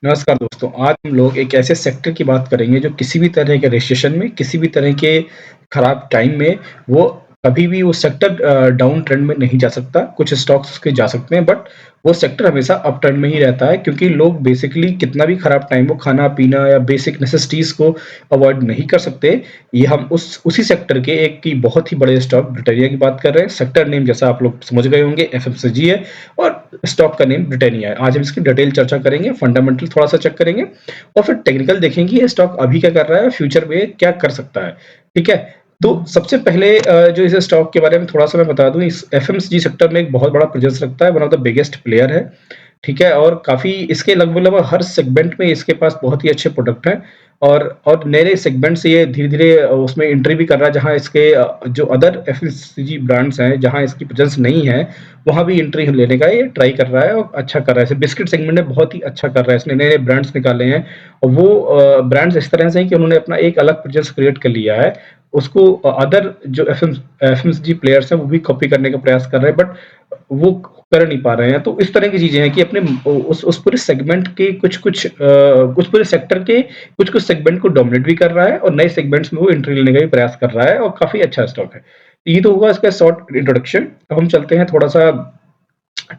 नमस्कार दोस्तों, आज हम लोग एक ऐसे सेक्टर की बात करेंगे जो किसी भी तरह के रिसेशन में, किसी भी तरह के खराब टाइम में वो कभी भी वो सेक्टर डाउन ट्रेंड में नहीं जा सकता। कुछ स्टॉक्स उसके जा सकते हैं बट वो सेक्टर हमेशा अप ट्रेंड में ही रहता है क्योंकि लोग बेसिकली कितना भी खराब टाइम हो खाना-पीना या बेसिक नेसेसिटीज़ को अवॉइड नहीं कर सकते। ये हम उस उसी सेक्टर के एक की बहुत ही बड़े स्टॉक ब्रिटानिया की बात कर रहे हैं। सेक्टर नेम जैसा आप लोग समझ गए होंगे एफएमसीजी है और स्टॉक का नेम ब्रिटानिया है। आज हम इसकी डिटेल चर्चा करेंगे, फंडामेंटल थोड़ा-सा चेक करेंगे और फिर टेक्निकल देखेंगे ये स्टॉक अभी क्या कर रहा है, फ्यूचर में क्या कर सकता है, ठीक है? तो सबसे पहले जो इस स्टॉक के बारे में थोड़ा-सा मैं बता दूँ, इस एफएमसीजी सेक्टर में एक बहुत बड़ा प्रेजेंस रखता है, one of the biggest player है, ठीक है? और काफ़ी इसके लगभग-लगभग हर सेगमेंट में इसके पास बहुत ही अच्छे प्रोडक्ट हैं और नए-नए सेगमेंट से ये धीरे-धीरे उसमें एंट्री भी कर रहा है जहाँ इसके जो अदर एफएमसीजी ब्रांड्स हैं, जहाँ इसकी प्रेजेंस नहीं है, वहाँ भी एंट्री लेने का ये ट्राई कर रहा है और अच्छा कर रहा है। जैसे बिस्किट सेगमेंट में बहुत ही अच्छा कर रहा है, इसने नए-नए ब्रांड्स निकाले हैं और वो ब्रांड्स इस तरह से हैं कि उन्होंने अपना एक अलग प्रेजेंस क्रिएट कर लिया है। उसको अदर जो एफएमसीजी प्लेयर्स हैं, वो भी कॉपी करने का प्रयास कर रहे हैं बट वो कर नहीं पा रहे हैं। तो इस तरह की चीज़ें हैं कि अपने उस पूरे सेगमेंट के कुछ पूरे सेक्टर के कुछ-कुछ सेगमेंट को डोमिनेट भी कर रहा है और नए सेगमेंट्स में वो एंट्री लेने का भी प्रयास कर रहा है और काफ़ी अच्छा स्टॉक है। ये तो हुआ इसका शॉर्ट इंट्रोडक्शन। अब हम चलते हैं थोड़ा-सा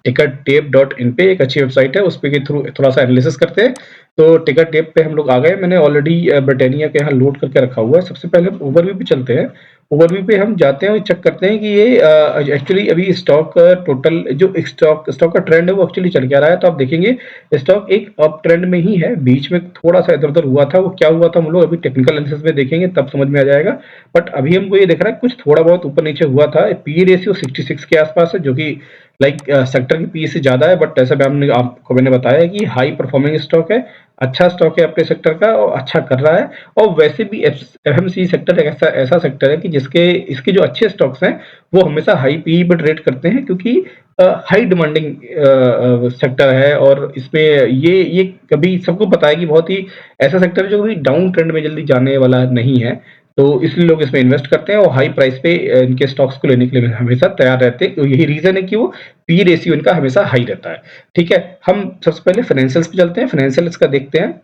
टिकटटेप.इन पे एक अच्छी वेबसाइट है, उसपे के थ्रू थोड़ा-सा एनालिसिस करते हैं। तो टिकटटेप पे हम लोग आ गए, मैंने ऑलरेडी ब्रिटानिया के यहाँ लोड करके रखा हुआ है। सबसे पहले ओवरव्यू पे चलते हैं। ओवरव्यू पे हम जाते हैं और चेक करते हैं कि ये एक्चुअली अभी स्टॉक टोटल जो स्टॉक का ट्रेंड है वो एक्चुअली चल क्या रहा है। तो आप देखेंगे स्टॉक एक अप ट्रेंड में ही है, बीच में थोड़ा-सा इधर-उधर हुआ था, वो क्या हुआ था हम लोग अभी टेक्निकल एनालिसिस में देखेंगे तब समझ में आ जाएगा। बट अभी हमको ये दिख रहा है कुछ थोड़ा बहुत ऊपर-नीचे हुआ था। पी रेशियो 66 के आसपास है जो कि सेक्टर की पी से ज़्यादा है बट ऐसा भी हमने आपको मैंने बताया कि हाई परफॉर्मिंग स्टॉक है, अच्छा स्टॉक है अपने सेक्टर का और अच्छा कर रहा है। और वैसे भी एफएमसीजी सेक्टर एक ऐसा ऐसा सेक्टर है कि जिसके इसके जो अच्छे स्टॉक्स हैं वो हमेशा हाई पी पर ट्रेड करते हैं क्योंकि हाई डिमांडिंग सेक्टर है और इसमें ये कभी सबको पता है कि बहुत ही ऐसा सेक्टर है जो कभी डाउन ट्रेंड में जल्दी जाने वाला नहीं है। तो इसलिए लोग इसमें इन्वेस्ट करते हैं और हाई प्राइस पे इनके स्टॉक्स को लेने के लिए हमेशा तैयार रहते हैं। तो यही रीज़न है कि वो पी रेशियो इनका हमेशा हाई रहता है। ठीक है, हम सबसे पहले फाइनेंशियल्स पे चलते हैं, फाइनेंशियल्स का देखते हैं।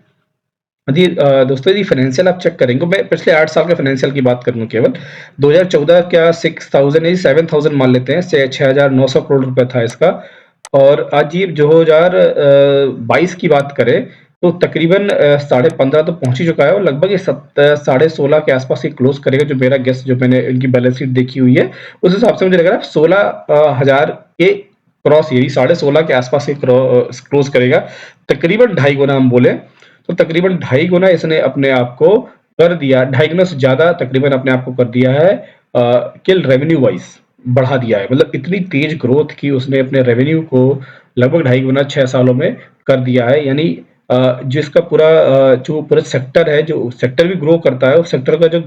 जी दोस्तों यदि फाइनेंशियल आप चेक करेंगे, मैं पिछले 8 साल के फाइनेंशियल की बात करूँगा केवल। 2014 क्या 6000 नहीं 7000 मान लेते हैं, से 6900 करोड़ रुपए था इसका और आज ये 2022 की बात करें तो तकरीबन साढ़े 15 तो पहुँच ही चुका है और लगभग ये साढ़े 16 के आसपास ये क्लोज़ करेगा जो मेरा गेस जो मैंने इनकी बैलेंस शीट देखी हुई है, उस हिसाब से मुझे लग रहा है 16,000 के क्रॉस यही 16.5 के आसपास ये क्लोज़ करेगा। तकरीबन ढाई गुना हम बोले तो तकरीबन ढाई गुना इसने अपने आप को कर दिया, ढाई गुना से ज़्यादा तकरीबन अपने आप को कर दिया है किल रेवेन्यू वाइज़ बढ़ा दिया है। मतलब इतनी तेज़ ग्रोथ की उसने अपने रेवेन्यू को लगभग ढाई गुना 6 सालों में कर दिया है। यानी जिसका जो पूरा सेक्टर है, जो सेक्टर भी ग्रो करता है, उस सेक्टर का जो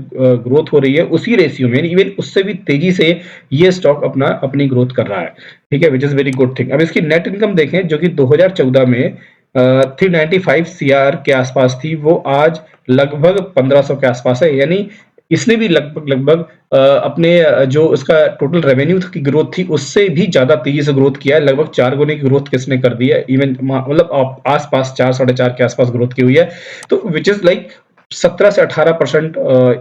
ग्रोथ हो रही है उसी रेशियो में इवन उससे भी तेज़ी से ये स्टॉक अपनी ग्रोथ कर रहा है। ठीक है, which is very good thing. अब इसकी नेट इनकम देखें जो कि 2014 में 395 सीआर के आसपास थी, वो आज लगभग 1500 के आसपास है। यानी इसने भी लगभग अपने जो उसका टोटल रेवेन्यू की ग्रोथ थी उससे भी ज़्यादा तेज़ी से ग्रोथ किया है। लगभग 4 गुने की ग्रोथ किसने कर दी है, इवन मतलब आस-पास 4 साढ़े 4 के आसपास ग्रोथ की हुई है। तो व्हिच इज़ लाइक 17 से 18%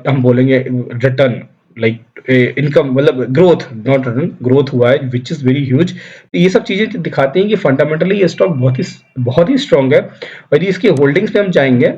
हम बोलेंगे रिटर्न लाइक इनकम मतलब ग्रोथ नॉट रिटर्न ग्रोथ हुआ है व्हिच इज़ वेरी ह्यूज। तो ये सब चीज़ें दिखाती हैं कि फंडामेंटली ये स्टॉक बहुत ही स्ट्रॉन्ग है। और यदि इसकी होल्डिंग्स पे हम जाएँगे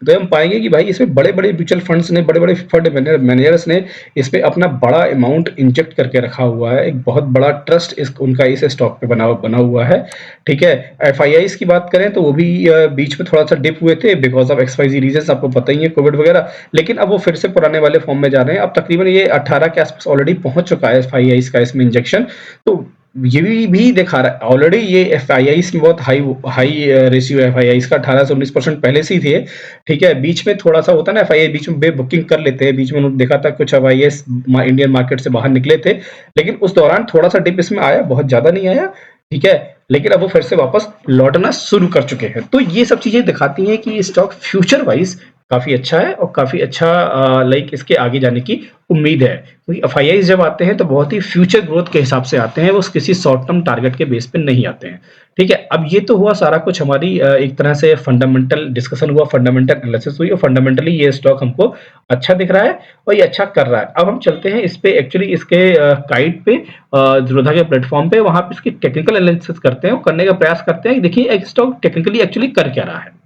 तो हम पाएँगे कि भाई इसमें बड़े-बड़े म्यूचुअल फंड्स ने, बड़े-बड़े फंड मैनेजर्स ने इसमें अपना बड़ा अमाउंट इंजेक्ट करके रखा हुआ है। एक बहुत बड़ा ट्रस्ट उनका इस स्टॉक पे बना हुआ है। ठीक है, एफआईआईज़ की बात करें तो वो भी बीच में थोड़ा-सा डिप हुए थे बिकॉज़ ऑफ एक्सवाईज़ेड रीज़न्स, आपको पता ही है कोविड वगैरह। लेकिन अब वो फिर से पुराने वाले फॉर्म में जा रहे हैं। अब तकरीबन ये 18 के आसपास ऑलरेडी पहुँच चुका है एफआईआईज़ का इसमें इंजेक्शन। तो ये भी दिखा रहा है ऑलरेडी ये एफआईआईज़ में बहुत हाई रेशियो है एफआईआईज़ का 18 से 19% पहले से ही थे। ठीक है, बीच में थोड़ा-सा होता है ना एफआईआई बीच में बुकिंग कर लेते हैं, बीच में उन्होंने देखा था कुछ एफआईआईज़ इंडियन मार्केट से बाहर निकले थे, लेकिन उस दौरान थोड़ा-सा डिप इसमें आया, बहुत ज़्यादा नहीं आया, ठीक है? लेकिन अब वो फिर से वापस लौटना शुरू कर चुके हैं। तो ये सब चीज़ें दिखाती हैं कि ये स्टॉक फ्यूचर वाइज़ काफ़ी अच्छा है और काफ़ी अच्छा लाइक इसके आगे जाने की उम्मीद है। क्योंकि एफआईआईज़ जब आते हैं तो बहुत ही फ्यूचर ग्रोथ के हिसाब से आते हैं, वो किसी शॉर्ट टर्म टारगेट के बेस पे नहीं आते हैं। ठीक है? अब ये तो हुआ सारा कुछ हमारी एक तरह से फंडामेंटल डिस्कशन हुआ, फंडामेंटल एनालिसिस हुई और फंडामेंटली ये स्टॉक हमको अच्छा दिख रहा है और ये अच्छा कर रहा है। अब हम चलते हैं इस पे एक्चुअली इसके गाइड पे ज़ीरोधा के प्लेटफ़ॉर्म पे, वहाँ पे इसकी टेक्निकल एनालिसिस करते हैं और करने का प्रयास करते हैं कि देखिए एक स्टॉक टेक्निकली एक्चुअली कर क्या रहा है।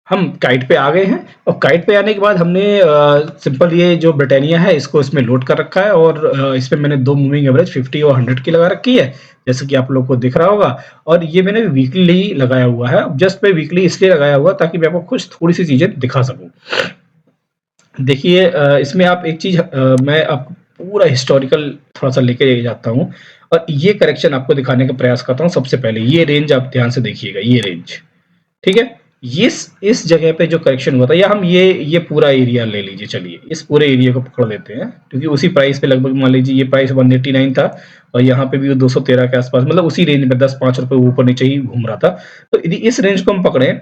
हम काइट पे आ गए हैं और काइट पे आने के बाद हमने सिंपल ये जो ब्रिटानिया है इसको इसमें लोड कर रखा है और इस पे मैंने दो मूविंग एवरेज 50 और 100 की लगा रखी है, जैसे कि आप लोग को दिख रहा होगा। और ये मैंने वीकली लगाया हुआ है, जस्ट मैं वीकली इसलिए लगाया हुआ ताकि मैं आपको कुछ थोड़ी सी चीजें दिखा सकूं। देखिए इसमें आप एक चीज मैं आपको पूरा हिस्टोरिकल थोड़ा सा लेके जाता हूँ और ये करेक्शन आपको दिखाने का प्रयास करता हूँ। सबसे पहले ये रेंज आप ध्यान से देखिएगा, ये रेंज, ठीक है? इस जगह पे जो करेक्शन हुआ था, या हम ये पूरा एरिया ले लीजिए, चलिए इस पूरे एरिया को पकड़ लेते हैं क्योंकि उसी प्राइस पे लगभग मान लीजिए ये प्राइस 189 था और यहाँ पे भी वो 213 के आसपास, मतलब उसी रेंज में 10-5 रुपए ऊपर नीचे ही घूम रहा था। तो यदि इस रेंज को हम पकड़े,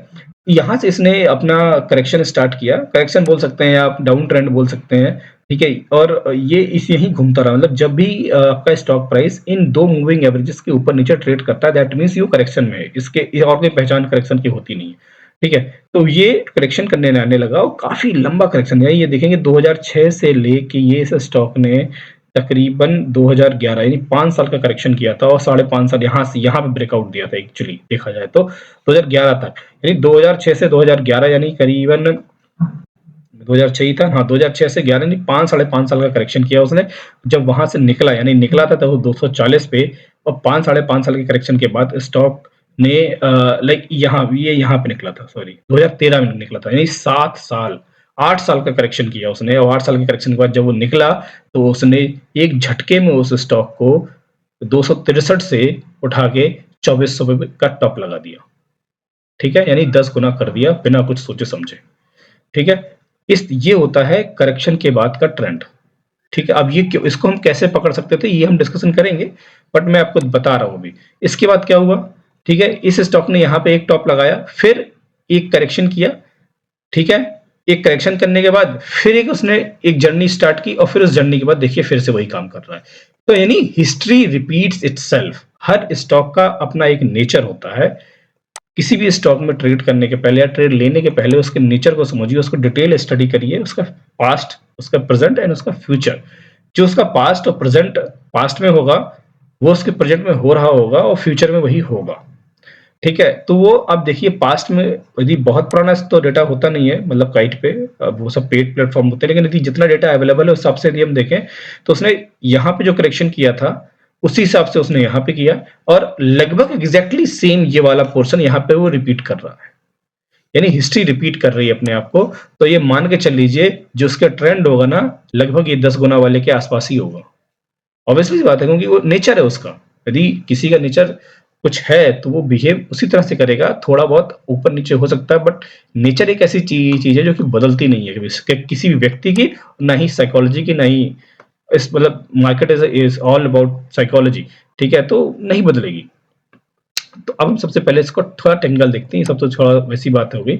यहाँ से इसने अपना करेक्शन स्टार्ट किया, करेक्शन बोल सकते हैं आप, डाउन ट्रेंड बोल सकते हैं, ठीक है? और ये इस यहीं घूमता रहा, मतलब जब भी आपका स्टॉक प्राइस इन दो मूविंग एवरेजेस के ऊपर नीचे ट्रेड करता है, दैट मीन्स ये करेक्शन में है, इसके और कोई पहचान करेक्शन की होती नहीं है। ठीक है? तो ये करेक्शन करने आने लगा और काफ़ी लंबा करेक्शन है। ये देखेंगे 2006 से लेके ये इस स्टॉक ने तकरीबन 2011 यानी 5 साल का करेक्शन किया था और साढ़े 5 साल यहाँ पे ब्रेकआउट दिया था एक्चुअली देखा जाए तो 2011 तक। यानी 2006 से 2011 यानी करीबन 2006 ही था, हाँ 2006 से 11 यानी 5 साढ़े 5 साल का करेक्शन किया उसने। जब वहां से निकला यानी निकला था तो 240 पे और 5 साढ़े 5 साल के करेक्शन के बाद स्टॉक ने लाइक यहाँ पे निकला था, सॉरी 2013 में निकला था, यानी 7 साल 8 साल का करेक्शन किया उसने और 8 साल के करेक्शन के बाद जब वो निकला तो उसने एक झटके में उस स्टॉक को 263 से उठा के 2400 का टॉप लगा दिया। ठीक है? यानी 10 गुना कर दिया बिना कुछ सोचे समझे। ठीक है? ये होता है करेक्शन के बाद का ट्रेंड। ठीक है? अब ये क्यों, इसको हम कैसे पकड़ सकते थे ये हम डिस्कशन करेंगे, बट मैं आपको बता रहा हूँ अभी। इसके बाद क्या हुआ? ठीक है? इस स्टॉक ने यहाँ पे एक टॉप लगाया, फिर एक करेक्शन किया, ठीक है? एक करेक्शन करने के बाद फिर एक उसने एक जर्नी स्टार्ट की और फिर उस जर्नी के बाद देखिए फिर से वही काम कर रहा है। तो यानी हिस्ट्री रिपीट्स इटसेल्फ। हर स्टॉक का अपना एक नेचर होता है। किसी भी स्टॉक में ट्रेड करने के पहले या ट्रेड लेने के पहले उसके नेचर को समझिए, उसको डिटेल स्टडी करिए, उसका पास्ट, उसका प्रेजेंट एंड उसका फ्यूचर। जो उसका पास्ट और प्रेजेंट, पास्ट में होगा वो उसके प्रेजेंट में हो रहा होगा और फ्यूचर में वही होगा। ठीक है? तो वो अब देखिए पास्ट में यदि बहुत पुराना तो डेटा होता नहीं है, मतलब काइट पे वो सब पेड प्लेटफॉर्म होते हैं, लेकिन यदि जितना डेटा अवेलेबल है उस हिसाब से यदि हम देखें तो उसने यहाँ पे जो करेक्शन किया था उसी हिसाब से उसने यहाँ पे किया और लगभग एग्जैक्टली सेम ये वाला पोर्शन यहाँ पे वो रिपीट कर रहा है, यानी हिस्ट्री रिपीट कर रही है अपने आप को। तो ये मान के चल लीजिए जो उसका ट्रेंड होगा ना लगभग ये 10 गुना वाले के आसपास ही होगा। ऑब्वियसली बात है क्योंकि वो नेचर है उसका। यदि किसी का नेचर कुछ है तो वो बिहेव उसी तरह से करेगा, थोड़ा बहुत ऊपर नीचे हो सकता है, बट नेचर एक ऐसी चीज है जो कि बदलती नहीं है किसी भी व्यक्ति की, ना ही साइकोलॉजी की, ना ही इस मतलब market is all about psychology. ठीक है? तो नहीं बदलेगी। तो अब हम सबसे पहले इसको थोड़ा टेक्निकल देखते हैं, सबसे थोड़ा वैसी बात हो गई।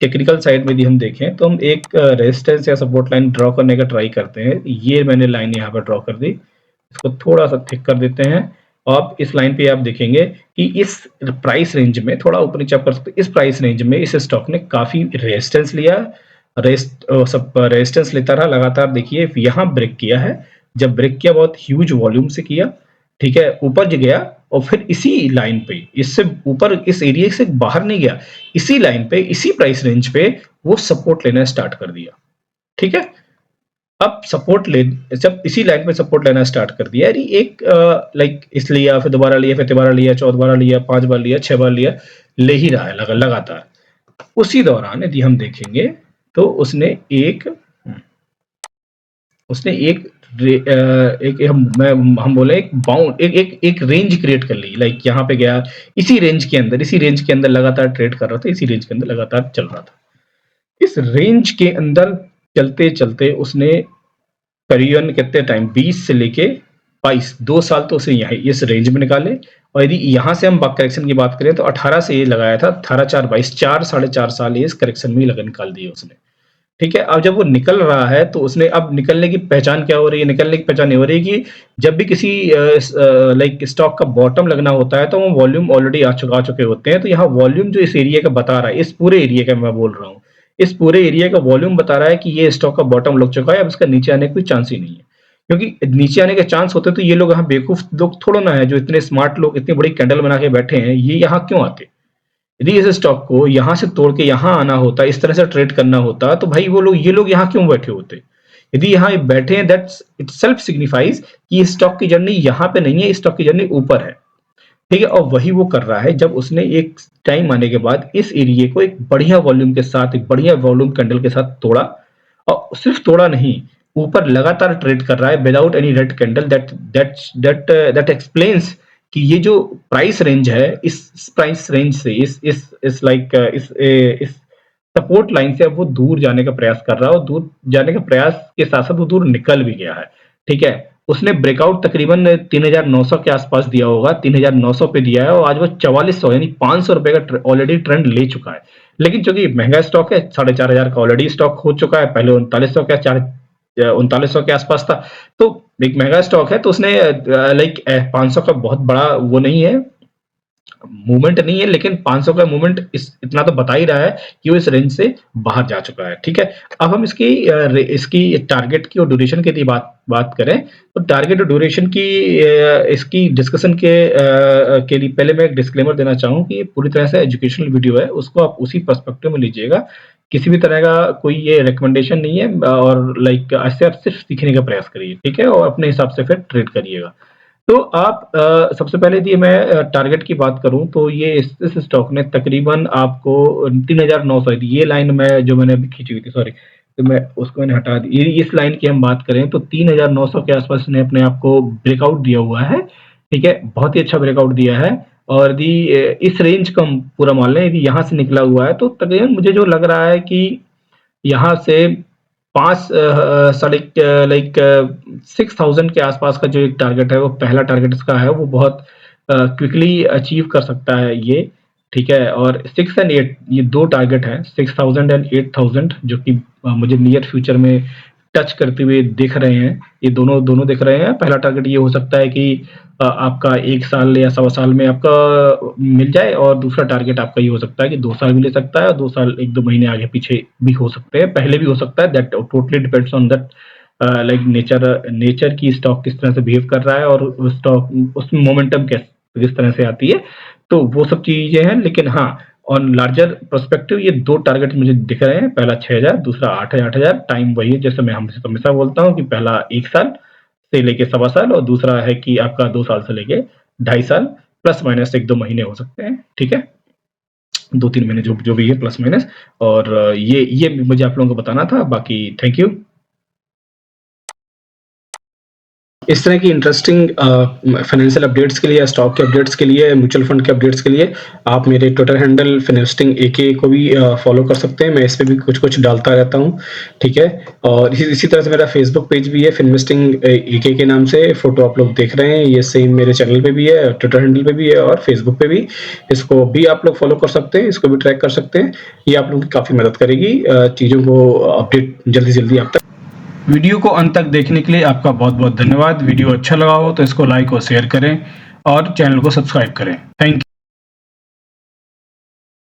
टेक्निकल साइड में यदि हम देखें तो हम एक रेजिस्टेंस या सपोर्ट लाइन ड्रॉ करने का ट्राई करते हैं। ये मैंने लाइन यहाँ पर ड्रॉ कर दी, इसको थोड़ा सा थिक कर देते हैं। अब इस लाइन पे आप देखेंगे कि इस प्राइस रेंज में थोड़ा ऊपर नीचे आप कर सकते हैं, इस प्राइस रेंज में इस स्टॉक ने काफी रेजिस्टेंस लिया, सब रेजिस्टेंस लेता रहा लगातार। देखिए यहाँ ब्रेक किया है, जब ब्रेक किया बहुत ह्यूज वॉल्यूम से किया, ठीक है? ऊपर गया और फिर इसी लाइन पे, इससे ऊपर इस एरिया से बाहर नहीं गया, इसी लाइन पे इसी प्राइस रेंज पे वो सपोर्ट लेना स्टार्ट कर दिया। ठीक है? अब सपोर्ट ले, जब इसी लाइन पे सपोर्ट लेना स्टार्ट कर दिया, यानी एक लाइक इस लिया, फिर दोबारा लिया, फिर तिबारा लिया, चौथ बार लिया, 5 बार लिया, 6 बार लिया, ले ही रहा है लगातार। उसी दौरान यदि हम देखेंगे तो उसने एक हम बोले एक बाउंड एक रेंज क्रिएट कर ली, लाइक यहाँ पे गया, इसी रेंज के अंदर लगातार ट्रेड कर रहा था, इसी रेंज के अंदर लगातार चल रहा था। इस रेंज के अंदर चलते चलते उसने करीबन कितने टाइम 20 से लेके 22 2 साल तो उसे यहाँ इस रेंज में निकाले और यदि यहाँ से हम करेक्शन की बात करें तो 18 से ये लगाया था, 18 4 22 4 साढ़े 4 साल ये इस करेक्शन में ही लगा निकाल दिए उसने। ठीक है, अब जब वो निकल रहा है तो उसने अब निकलने की पहचान क्या हो रही है? निकलने की पहचान ये हो रही है कि जब भी किसी लाइक स्टॉक का बॉटम लगना होता है तो वो वॉल्यूम ऑलरेडी आ चुके होते हैं। तो यहाँ वॉल्यूम जो इस एरिया का बता रहा है, इस पूरे एरिया का मैं बोल रहा हूँ, इस पूरे एरिया का वॉल्यूम बता रहा है कि ये स्टॉक का बॉटम लग चुका है, अब इसका नीचे आने का कोई चांस ही नहीं है। क्योंकि नीचे आने के चांस होते तो ये लोग यहाँ बेवकूफ लोग थोड़ा ना है, जो इतने स्मार्ट लोग इतनी बड़ी कैंडल बना के बैठे हैं, ये यहाँ क्यों आते? यदि इस स्टॉक को यहाँ से तोड़ के यहाँ आना होता, इस तरह से ट्रेड करना होता, तो भाई वो लोग ये लोग यहाँ क्यों बैठे होते? यदि यहाँ बैठे हैं, दैट्स इटसेल्फ सिग्निफाइज कि इस स्टॉक की जर्नी यहाँ पे नहीं है, इस स्टॉक की जर्नी ऊपर है। ठीक है, और वही वो कर रहा है जब उसने एक टाइम आने के बाद इस एरिया को एक बढ़िया वॉल्यूम के साथ, एक बढ़िया वॉल्यूम कैंडल के साथ तोड़ा, और सिर्फ तोड़ा नहीं, ऊपर लगातार ट्रेड कर रहा है without any red candle. That explains कि ये जो प्राइस रेंज है, इस प्राइस रेंज से इस सपोर्ट लाइन से अब वो दूर जाने का प्रयास कर रहा है, और दूर जाने का प्रयास के साथ साथ वो दूर निकल भी गया है। ठीक है, उसने ब्रेकआउट तकरीबन 3900 के आसपास दिया होगा, 3900 पे दिया है, और आज वो 4400 यानी 500 रुपए का ऑलरेडी ट्रेंड ले चुका है। लेकिन चूंकि महंगा स्टॉक है, 4500 का ऑलरेडी स्टॉक हो चुका है, पहले 3900 का 3900 के आसपास था, तो एक महंगा स्टॉक है, तो उसने लाइक 500 का बहुत बड़ा वो नहीं है, मूवमेंट नहीं है, लेकिन 500 का मूवमेंट इतना तो बता ही रहा है कि वो इस रेंज से बाहर जा चुका है। ठीक है, अब हम इसकी टारगेट की और ड्यूरेशन की बात करें, तो टारगेट और ड्यूरेशन की इसकी डिस्कशन के लिए पहले मैं एक डिस्क्लेमर देना चाहूँ कि पूरी तरह से एजुकेशनल वीडियो है, उसको आप उसी पर्सपेक्टिव में लीजिएगा। किसी भी तरह का कोई ये रिकमेंडेशन नहीं है, और लाइक ऐसे आप सिर्फ सीखने का प्रयास करिए। ठीक है, और अपने हिसाब से फिर ट्रेड करिएगा। तो आप सबसे पहले यदि मैं टारगेट की बात करूं, तो ये इस स्टॉक ने तकरीबन आपको 3900, ये लाइन में जो मैंने अभी खींची हुई थी, सॉरी, तो मैं उसको मैंने हटा दी। इस लाइन की हम बात करें तो 3900 के आसपास ने अपने आप को ब्रेकआउट दिया हुआ है। ठीक है, बहुत ही अच्छा ब्रेकआउट दिया है, और यदि इस रेंज को हम पूरा मान लें, यदि यहाँ से निकला हुआ है, तो तकरीबन मुझे जो लग रहा है कि यहाँ से 5 लाइक 6000 के आसपास का जो एक टारगेट है, वो पहला टारगेट इसका है, वो बहुत क्विकली अचीव कर सकता है ये। ठीक है, और 6 एंड 8 ये दो टारगेट हैं, 6000 एंड 8000, जो कि मुझे नियर फ्यूचर में टच करते हुए दिख रहे हैं। ये दोनों दिख रहे हैं। पहला टारगेट ये हो सकता है कि आपका 1 साल या सवा साल में आपका मिल जाए, और दूसरा टारगेट आपका ये हो सकता है कि 2 साल भी ले सकता है, और 2 साल 1-2 महीने आगे पीछे भी हो सकते हैं, पहले भी हो सकता है। That totally depends on that like nature की स्टॉक किस तरह से बिहेव कर रहा है, और स्टॉक उसमें मोमेंटम किस तरह से आती है, तो वो सब चीजें हैं। लेकिन हाँ, ऑन लार्जर पर्सपेक्टिव ये दो टारगेट मुझे दिख रहे हैं, पहला 6000, दूसरा 8000। टाइम वही है जैसे मैं हमेशा बोलता हूँ कि पहला 1 साल से लेके सवा साल, और दूसरा है कि आपका 2 साल से लेके 2.5 साल, प्लस माइनस 1-2 महीने हो सकते हैं। ठीक है, 2-3 महीने जो भी है प्लस माइनस। और ये मुझे आप लोगों को बताना था। बाकी थैंक यू। इस तरह की इंटरेस्टिंग फाइनेंशियल अपडेट्स के लिए, स्टॉक के अपडेट्स के लिए, म्यूचुअल फंड के अपडेट्स के लिए आप मेरे ट्विटर हैंडल फिनवेस्टिंग एके को भी फॉलो कर सकते हैं। मैं इस पे भी कुछ डालता रहता हूँ। ठीक है, और इसी तरह से मेरा फेसबुक पेज भी है फिनवेस्टिंग एके के नाम से, फोटो आप लोग देख रहे हैं, ये सेम मेरे चैनल पे भी है, ट्विटर हैंडल पे भी है, और फेसबुक पे भी। इसको भी आप लोग फॉलो कर सकते हैं, इसको भी ट्रैक कर सकते हैं। ये आप लोगों की काफ़ी मदद करेगी चीज़ों को अपडेट जल्दी आप तक। वीडियो को अंत तक देखने के लिए आपका बहुत बहुत धन्यवाद। वीडियो अच्छा लगा हो तो इसको लाइक और शेयर करें, और चैनल को सब्सक्राइब करें। Thank you.